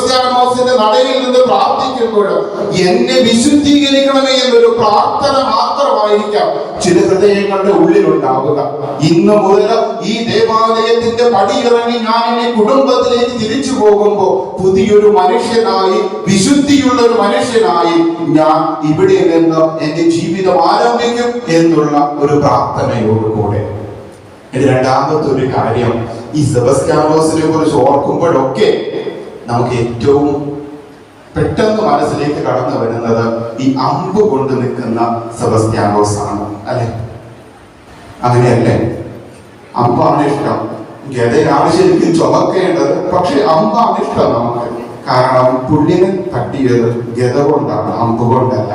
സെബസ്ത്യാനോസിന്റെ നടയിൽ നിന്ന് പ്രാർത്ഥിക്കുമ്പോൾ എന്നെ വിശുദ്ധീകരിക്കണമേ എന്നൊരു പ്രാർത്ഥന മാത്രമായിരിക്കാം ചില ഹൃദയങ്ങളുടെ ഉള്ളിലുണ്ടാവുക. ഇന്ന് മുതൽ ഈ ദേവാലയത്തിന്റെ പടിയിറങ്ങി ഞാൻ എന്റെ കുടുംബത്തിലേക്ക് തിരിച്ചു പോകുമ്പോൾ പുതിയൊരു മനുഷ്യനായി, വിശുദ്ധിയുള്ള ഒരു മനുഷ്യനായി ഞാൻ ഇവിടെ നിന്ന് എന്റെ ജീവിതം ആരംഭിക്കും എന്നുള്ള ഒരു പ്രാർത്ഥനയോടുകൂടെ. രണ്ടാമത്തെ ഒരു കാര്യം, ഈ സെബസ്ത്യാനോസിനെ കുറിച്ച് ഓർക്കുമ്പോഴൊക്കെ നമുക്ക് ഏറ്റവും പെട്ടെന്ന് മനസ്സിലേക്ക് കടന്നു വരുന്നത് ഈ അമ്പ് കൊണ്ട് നിൽക്കുന്ന സെബസ്ത്യാനോസ് ആണ്, അല്ലെ? അങ്ങനെയല്ലേ? അമ്പാണ് ഇഷ്ടം, ഗതയാണ് ശരിക്കും ചുമക്കേണ്ടത്, പക്ഷെ അമ്പാണ് ഇഷ്ടം നമുക്ക്. കാരണം പുള്ളിനെ തട്ടിയത് ഗത കൊണ്ടാണ്, അമ്പ് കൊണ്ടല്ല.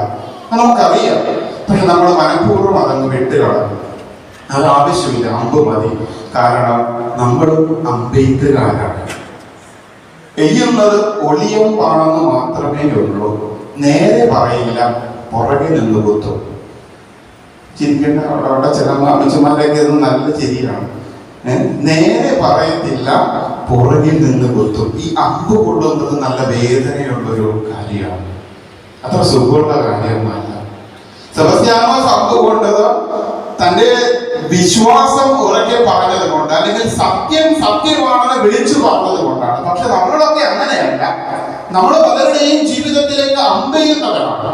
നമുക്കറിയാം. പക്ഷെ നമ്മൾ മനഃപൂർവ്വം അതങ്ങ് വിട്ടുകളഞ്ഞു. അത് ആവശ്യമില്ല, അമ്പ് മതി. കാരണം നമ്മളും അമ്പെയ്ത്തുകാരാണ്. എയ്യുന്നത് ഒളിയും പാണെന്ന് മാത്രമേ ഉള്ളൂ. നേരെ പറയില്ല, പുറകെ നിന്ന് കുത്തും. ചിരിക്കേണ്ട, അവിടെ ചില അമ്മച്ചമാരൊക്കെ ഇത് നല്ല ചിരിയാണ്. നേരെ പറയത്തില്ല, പുറകിൽ നിന്ന് കുത്തും. ഈ അമ്പ് കൊള്ളുന്നത് നല്ല വേദനയുള്ളൊരു കാര്യമാണ്, അത്ര സുഖമുള്ള കാര്യമല്ല. സെബസ്ത്യാനോസ് അമ്പ് കൊണ്ടത് തന്റെ വിശ്വാസം ഉറക്കെ പറഞ്ഞത് കൊണ്ട്, അല്ലെങ്കിൽ സത്യം സത്യമാണെന്ന് വിളിച്ചു പറഞ്ഞത് കൊണ്ടാണ്. പക്ഷെ നമ്മളൊക്കെ അങ്ങനെയല്ല. നമ്മൾ പലരുടെയും ജീവിതത്തിലേക്ക് അമ്പെയ്യുന്നവരാണ്.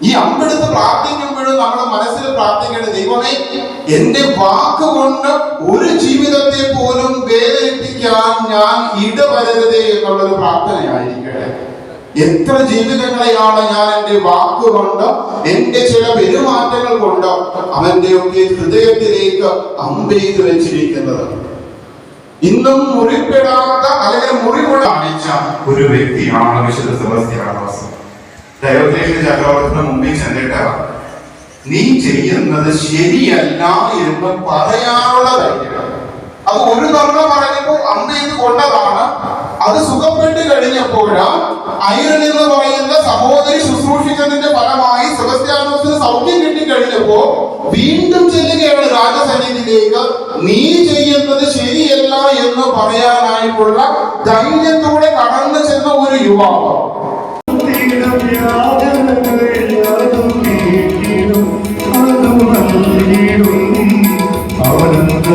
ഈ അമ്പെടുത്ത് പ്രാർത്ഥിക്കുമ്പോഴും നമ്മുടെ മനസ്സിൽ പ്രാർത്ഥിക്കേണ്ട, ദൈവമേ, എന്റെ വാക്കുകൊണ്ട് ഒരു ജീവിതത്തെ പോലും വേദനിപ്പിക്കാൻ ഞാൻ ഇടവരരുതേ എന്നുള്ളൊരു പ്രാർത്ഥനയായിരിക്കട്ടെ. എത്ര ജീവിതങ്ങളെയാണ് ഞാൻ എന്റെ വാക്കുകൊണ്ട്, എന്റെ ചില പെരുമാറ്റങ്ങൾ കൊണ്ട് അവന്റെ ഒക്കെ ഹൃദയത്തിലേക്ക് അമ്പെയ്ത് വെച്ചിരിക്കുന്നത്. ഇന്നും മുറിപ്പെടാത്ത, അല്ലെങ്കിൽ മുറിവുള്ള കാണിച്ച ഒരു വ്യക്തിയാണ് വിശുദ്ധ സെബസ്ത്യാനോസ്. ഡയോക്ലീഷ്യൻ ചക്രവർത്തിയുടെ മുമ്പിൽ ചെന്നിട്ട് നീ ചെയ്യുന്നത് ശരിയല്ല എന്ന് പറയാനുള്ള ധൈര്യം. അത് ഒരു തവണ പറഞ്ഞപ്പോൾ അമ്പെയ്ത് കൊണ്ടതാണ്. അത് സുഖപ്പെട്ട് കഴിഞ്ഞപ്പോൾ ഐറൻ എന്ന് പറയുന്ന സഹോദരി ശുശ്രൂഷിച്ചതിന്റെ ഫലമായി സെബസ്ത്യാനോസിന് സൗഖ്യം കിട്ടിക്കഴിഞ്ഞപ്പോ വീണ്ടും ചെല്ലുകയാണ് രാജസന്നിധിയിലേക്ക്. നീ ചെയ്യുന്നത് ശരിയല്ല എന്ന് പറയാനായിട്ടുള്ള ധൈര്യത്തോടെ കടന്നു ചെന്ന ഒരു യുവാവ്. അവനന്ദ